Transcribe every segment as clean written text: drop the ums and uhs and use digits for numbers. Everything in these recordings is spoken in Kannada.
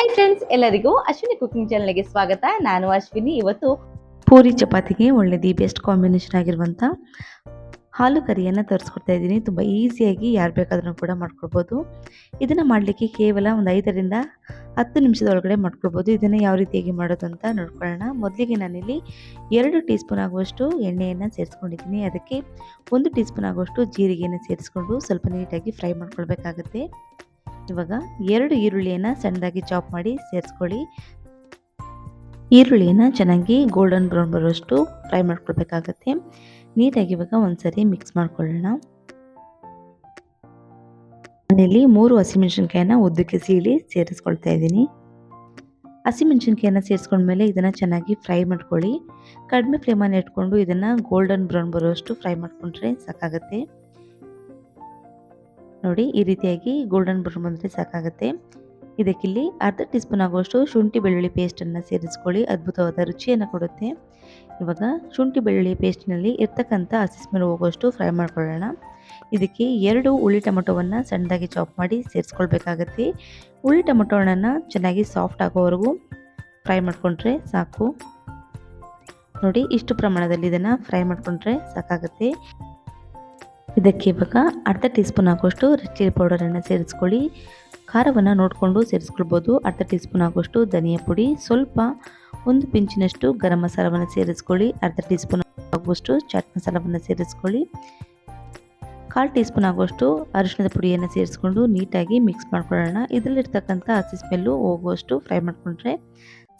ಹಾಯ್ ಫ್ರೆಂಡ್ಸ್, ಎಲ್ಲರಿಗೂ ಅಶ್ವಿನಿ ಕುಕಿಂಗ್ ಚಾನಲ್ಗೆ ಸ್ವಾಗತ. ನಾನು ಅಶ್ವಿನಿ. ಇವತ್ತು ಪೂರಿ ಚಪಾತಿಗೆ ಒಳ್ಳೆ ದಿ ಬೆಸ್ಟ್ ಕಾಂಬಿನೇಷನ್ ಆಗಿರುವಂಥ ಹಾಲು ಕರಿಯನ್ನು ತರಿಸ್ಕೊಡ್ತಾ ಇದ್ದೀನಿ. ತುಂಬ ಈಸಿಯಾಗಿ ಯಾರು ಬೇಕಾದ್ರೂ ಕೂಡ ಮಾಡ್ಕೊಳ್ಬೋದು. ಇದನ್ನು ಮಾಡಲಿಕ್ಕೆ ಕೇವಲ ಒಂದು 5ರಿಂದ 10 ನಿಮಿಷದೊಳಗಡೆ ಮಾಡ್ಕೊಳ್ಬೋದು. ಇದನ್ನು ಯಾವ ರೀತಿಯಾಗಿ ಮಾಡೋದು ಅಂತ ನೋಡ್ಕೊಳ್ಳೋಣ. ಮೊದಲಿಗೆ ನಾನಿಲ್ಲಿ 2 ಟೀ ಸ್ಪೂನ್ ಆಗುವಷ್ಟು ಎಣ್ಣೆಯನ್ನು ಸೇರಿಸ್ಕೊಂಡಿದ್ದೀನಿ. ಅದಕ್ಕೆ 1 ಟೀ ಸ್ಪೂನ್ ಆಗುವಷ್ಟು ಜೀರಿಗೆಯನ್ನು ಸೇರಿಸ್ಕೊಂಡು ಸ್ವಲ್ಪ ನೀಟಾಗಿ ಫ್ರೈ ಮಾಡ್ಕೊಳ್ಬೇಕಾಗುತ್ತೆ. ಇವಾಗ 2 ಈರುಳ್ಳಿಯನ್ನು ಸಣ್ಣದಾಗಿ ಚಾಪ್ ಮಾಡಿ ಸೇರಿಸ್ಕೊಳ್ಳಿ. ಈರುಳ್ಳಿಯನ್ನು ಚೆನ್ನಾಗಿ ಗೋಲ್ಡನ್ ಬ್ರೌನ್ ಬರುವಷ್ಟು ಫ್ರೈ ಮಾಡ್ಕೊಳ್ಬೇಕಾಗತ್ತೆ. ನೀಟಾಗಿ ಇವಾಗ ಒಂದ್ಸರಿ ಮಿಕ್ಸ್ ಮಾಡ್ಕೊಳ್ಳೋಣ. ನಾನಿಲ್ಲಿ 3 ಹಸಿಮೆಣಸಿನ್ಕಾಯಿನ ಉದ್ದಕ್ಕೆ ಸೀಳಿ ಸೇರಿಸ್ಕೊಳ್ತಾ ಇದ್ದೀನಿ. ಹಸಿಮೆಣಸಿನ್ಕಾಯಿನ ಸೇರಿಸ್ಕೊಂಡ್ಮೇಲೆ ಇದನ್ನು ಚೆನ್ನಾಗಿ ಫ್ರೈ ಮಾಡ್ಕೊಳ್ಳಿ. ಕಡಿಮೆ ಫ್ಲೇಮನ್ನು ಇಟ್ಕೊಂಡು ಇದನ್ನು ಗೋಲ್ಡನ್ ಬ್ರೌನ್ ಬರುವಷ್ಟು ಫ್ರೈ ಮಾಡ್ಕೊಂಡ್ರೆ ಸಾಕಾಗುತ್ತೆ. ನೋಡಿ, ಈ ರೀತಿಯಾಗಿ ಗೋಲ್ಡನ್ ಬ್ರೌನ್ ಬಂದರೆ ಸಾಕಾಗುತ್ತೆ. ಇದಕ್ಕಿಲ್ಲಿ ಅರ್ಧ ಟೀ ಸ್ಪೂನ್ ಆಗುವಷ್ಟು ಶುಂಠಿ ಬೆಳ್ಳುಳ್ಳಿ ಪೇಸ್ಟನ್ನು ಸೇರಿಸ್ಕೊಳ್ಳಿ. ಅದ್ಭುತವಾದ ರುಚಿಯನ್ನು ಕೊಡುತ್ತೆ. ಇವಾಗ ಶುಂಠಿ ಬೆಳ್ಳುಳ್ಳಿ ಪೇಸ್ಟ್ನಲ್ಲಿ ಇರ್ತಕ್ಕಂಥ ಹಸಿ ಸ್ಮೆಲ್ ಹೋಗುವಷ್ಟು ಫ್ರೈ ಮಾಡ್ಕೊಳ್ಳೋಣ. ಇದಕ್ಕೆ 2 ಹುಳಿ ಟೊಮೊಟೊವನ್ನು ಸಣ್ಣದಾಗಿ ಚಾಪ್ ಮಾಡಿ ಸೇರಿಸ್ಕೊಳ್ಬೇಕಾಗತ್ತೆ. ಹುಳಿ ಟೊಮೊಟೊಗಳನ್ನು ಚೆನ್ನಾಗಿ ಸಾಫ್ಟ್ ಆಗೋವರೆಗೂ ಫ್ರೈ ಮಾಡಿಕೊಂಡ್ರೆ ಸಾಕು. ನೋಡಿ, ಇಷ್ಟು ಪ್ರಮಾಣದಲ್ಲಿ ಇದನ್ನು ಫ್ರೈ ಮಾಡಿಕೊಂಡ್ರೆ ಸಾಕಾಗುತ್ತೆ. ಇದಕ್ಕೆ ಇವಾಗ ಅರ್ಧ ಟೀ ಸ್ಪೂನ್ ಆಗುವಷ್ಟು ರೆಡ್ ಚಿಲ್ಲಿ ಪೌಡರನ್ನು ಸೇರಿಸ್ಕೊಳ್ಳಿ. ಖಾರವನ್ನು ನೋಡಿಕೊಂಡು ಸೇರಿಸ್ಕೊಳ್ಬೋದು. ಅರ್ಧ ಟೀ ಸ್ಪೂನ್ ಆಗುವಷ್ಟು ಧನಿಯಾ ಪುಡಿ, ಸ್ವಲ್ಪ 1 ಪಿಂಚಿನಷ್ಟು ಗರಂ ಮಸಾಲವನ್ನು ಸೇರಿಸ್ಕೊಳ್ಳಿ. ಅರ್ಧ ಟೀ ಸ್ಪೂನ್ ಆಗುವಷ್ಟು ಚಾಟ್ ಮಸಾಲವನ್ನು ಸೇರಿಸ್ಕೊಳ್ಳಿ. 1/4 ಟೀ ಸ್ಪೂನ್ ಆಗುವಷ್ಟು ಅರಿಶಿಣದ ಪುಡಿಯನ್ನು ಸೇರಿಸ್ಕೊಂಡು ನೀಟಾಗಿ ಮಿಕ್ಸ್ ಮಾಡ್ಕೊಳ್ಳೋಣ. ಇದರಲ್ಲಿರ್ತಕ್ಕಂಥ ಹಸಿ ಸ್ಮೆಲ್ಲು ಹೋಗುವಷ್ಟು ಫ್ರೈ ಮಾಡಿಕೊಂಡ್ರೆ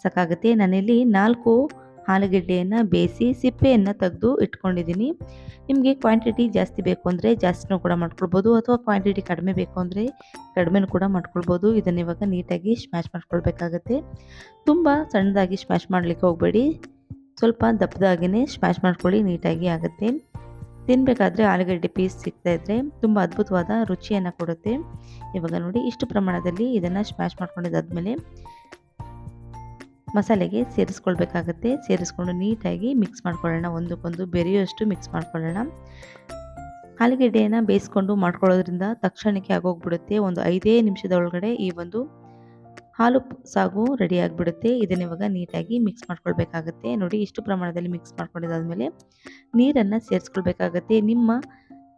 ಸಾಕಾಗುತ್ತೆ. ನಾನಿಲ್ಲಿ 4 ಆಲೂಗೆಡ್ಡೆಯನ್ನು ಬೇಯಿಸಿ ಸಿಪ್ಪೆಯನ್ನು ತೆಗೆದು ಇಟ್ಕೊಂಡಿದ್ದೀನಿ. ನಿಮಗೆ ಕ್ವಾಂಟಿಟಿ ಜಾಸ್ತಿ ಬೇಕು ಅಂದರೆ ಜಾಸ್ತಿನೂ ಕೂಡ ಮಾಡ್ಕೊಳ್ಬೋದು, ಅಥವಾ ಕ್ವಾಂಟಿಟಿ ಕಡಿಮೆ ಬೇಕು ಅಂದರೆ ಕಡಿಮೆನೂ ಕೂಡ ಮಾಡ್ಕೊಳ್ಬೋದು. ಇದನ್ನು ಇವಾಗ ನೀಟಾಗಿ ಸ್ಮ್ಯಾಶ್ ಮಾಡ್ಕೊಳ್ಬೇಕಾಗತ್ತೆ. ತುಂಬ ಸಣ್ಣದಾಗಿ ಸ್ಮ್ಯಾಶ್ ಮಾಡಲಿಕ್ಕೆ ಹೋಗಬೇಡಿ, ಸ್ವಲ್ಪ ದಪ್ಪದಾಗಿಯೇ ಸ್ಮ್ಯಾಶ್ ಮಾಡ್ಕೊಳ್ಳಿ, ನೀಟಾಗಿ ಆಗುತ್ತೆ. ತಿನ್ನಬೇಕಾದ್ರೆ ಆಲೂಗಡ್ಡೆ ಪೀಸ್ ಸಿಗ್ತಾಯಿದ್ರೆ ತುಂಬ ಅದ್ಭುತವಾದ ರುಚಿಯನ್ನು ಕೊಡುತ್ತೆ. ಇವಾಗ ನೋಡಿ, ಇಷ್ಟು ಪ್ರಮಾಣದಲ್ಲಿ ಇದನ್ನು ಸ್ಮ್ಯಾಶ್ ಮಾಡ್ಕೊಂಡಿದ್ದಾದಮೇಲೆ ಮಸಾಲೆಗೆ ಸೇರಿಸ್ಕೊಳ್ಬೇಕಾಗತ್ತೆ. ಸೇರಿಸ್ಕೊಂಡು ನೀಟಾಗಿ ಮಿಕ್ಸ್ ಮಾಡ್ಕೊಳ್ಳೋಣ. ಒಂದಕ್ಕೊಂದು ಬೆರೆಯುವಷ್ಟು ಮಿಕ್ಸ್ ಮಾಡ್ಕೊಳ್ಳೋಣ. ಆಲೂಗೆಡ್ಡೆಯನ್ನು ಬೇಯಿಸ್ಕೊಂಡು ಮಾಡ್ಕೊಳ್ಳೋದ್ರಿಂದ ತಕ್ಷಣಕ್ಕೆ ಆಗೋಗ್ಬಿಡುತ್ತೆ. ಒಂದು 5 ನಿಮಿಷದ ಒಳಗಡೆ ಈ ಒಂದು ಹಾಲು ಸಾಗು ರೆಡಿ ಆಗಿಬಿಡುತ್ತೆ. ಇದನ್ನ ಇವಾಗ ನೀಟಾಗಿ ಮಿಕ್ಸ್ ಮಾಡ್ಕೊಳ್ಬೇಕಾಗತ್ತೆ. ನೋಡಿ, ಇಷ್ಟು ಪ್ರಮಾಣದಲ್ಲಿ ಮಿಕ್ಸ್ ಮಾಡ್ಕೊಂಡಿದ್ದಾದಮೇಲೆ ನೀರನ್ನು ಸೇರಿಸ್ಕೊಳ್ಬೇಕಾಗತ್ತೆ. ನಿಮ್ಮ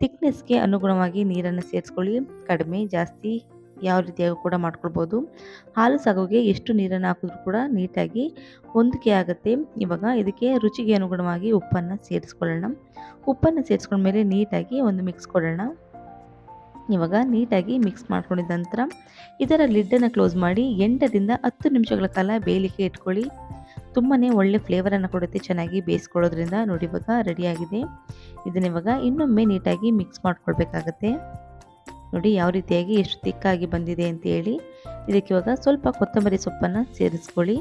ಥಿಕ್ನೆಸ್ಗೆ ಅನುಗುಣವಾಗಿ ನೀರನ್ನು ಸೇರಿಸ್ಕೊಳ್ಳಿ. ಕಡಿಮೆ ಜಾಸ್ತಿ ಯಾವ ರೀತಿಯಾಗಿ ಕೂಡ ಮಾಡ್ಕೊಳ್ಬೋದು. ಹಾಲು ಸಾಗುಗೆ ಎಷ್ಟು ನೀರನ್ನು ಹಾಕಿದ್ರೂ ಕೂಡ ನೀಟಾಗಿ ಹೊಂದಿಕೆ ಆಗುತ್ತೆ. ಇವಾಗ ಇದಕ್ಕೆ ರುಚಿಗೆ ಅನುಗುಣವಾಗಿ ಉಪ್ಪನ್ನು ಸೇರಿಸ್ಕೊಳ್ಳೋಣ. ಉಪ್ಪನ್ನು ಸೇರಿಸ್ಕೊಂಡ್ಮೇಲೆ ನೀಟಾಗಿ ಒಂದು ಮಿಕ್ಸ್ ಕೊಡೋಣ. ಇವಾಗ ನೀಟಾಗಿ ಮಿಕ್ಸ್ ಮಾಡ್ಕೊಂಡಿದ್ದ ನಂತರ ಇದರ ಲಿಡ್ಡನ್ನು ಕ್ಲೋಸ್ ಮಾಡಿ 8ರಿಂದ 10 ನಿಮಿಷಗಳ ಕಾಲ ಬೇಯಲಿಕ್ಕೆ ಇಟ್ಕೊಳ್ಳಿ. ತುಂಬಾ ಒಳ್ಳೆ ಫ್ಲೇವರನ್ನು ಕೊಡುತ್ತೆ ಚೆನ್ನಾಗಿ ಬೇಯಿಸ್ಕೊಳ್ಳೋದ್ರಿಂದ. ನೋಡಿ, ಇವಾಗ ರೆಡಿಯಾಗಿದೆ. ಇದನ್ನ ಇವಾಗ ಇನ್ನೊಮ್ಮೆ ನೀಟಾಗಿ ಮಿಕ್ಸ್ ಮಾಡ್ಕೊಳ್ಬೇಕಾಗತ್ತೆ. ನೋಡಿ ಯಾವ ರೀತಿಯಾಗಿ ಎಷ್ಟು ತಿಕ್ಕಾಗಿ ಬಂದಿದೆ ಅಂತ ಹೇಳಿ. ಇದಕ್ಕೆ ಇವಾಗ ಸ್ವಲ್ಪ ಕೊತ್ತಂಬರಿ ಸೊಪ್ಪನ್ನು ಸೇರಿಸ್ಕೊಳ್ಳಿ.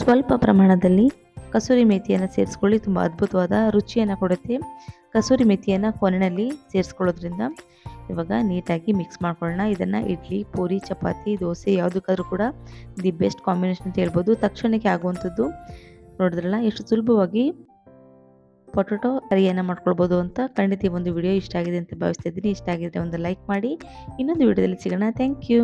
ಸ್ವಲ್ಪ ಪ್ರಮಾಣದಲ್ಲಿ ಕಸೂರಿ ಮೇಥಿಯನ್ನು ಸೇರಿಸ್ಕೊಳ್ಳಿ. ತುಂಬ ಅದ್ಭುತವಾದ ರುಚಿಯನ್ನು ಕೊಡುತ್ತೆ. ಕಸೂರಿ ಮೇಥಿಯನ್ನು ಕೊನೆಯಲ್ಲಿ ಸೇರಿಸ್ಕೊಳ್ಳೋದ್ರಿಂದ ಇವಾಗ ನೀಟಾಗಿ ಮಿಕ್ಸ್ ಮಾಡ್ಕೊಳ್ಳೋಣ. ಇದನ್ನು ಇಡ್ಲಿ, ಪೂರಿ, ಚಪಾತಿ, ದೋಸೆ ಯಾವುದಕ್ಕಾದ್ರೂ ಕೂಡ ದಿ ಬೆಸ್ಟ್ ಕಾಂಬಿನೇಷನ್ ಅಂತ ಹೇಳ್ಬೋದು. ತಕ್ಷಣಕ್ಕೆ ಆಗುವಂಥದ್ದು. ನೋಡಿದ್ರಲ್ಲ ಎಷ್ಟು ಸುಲಭವಾಗಿ ಪೊಟೊಟೊ ಕರಿಯನ್ನು ಮಾಡ್ಕೊಳ್ಬೋದು ಅಂತ. ಖಂಡಿತ ಒಂದು ವಿಡಿಯೋ ಇಷ್ಟ ಆಗಿದೆ ಅಂತ ಭಾವಿಸ್ತಾ ಇದ್ದೀನಿ. ಇಷ್ಟ ಆಗಿದ್ರೆ ಒಂದು ಲೈಕ್ ಮಾಡಿ. ಇನ್ನೊಂದು ವಿಡಿಯೋದಲ್ಲಿ ಸಿಗೋಣ. Thank you.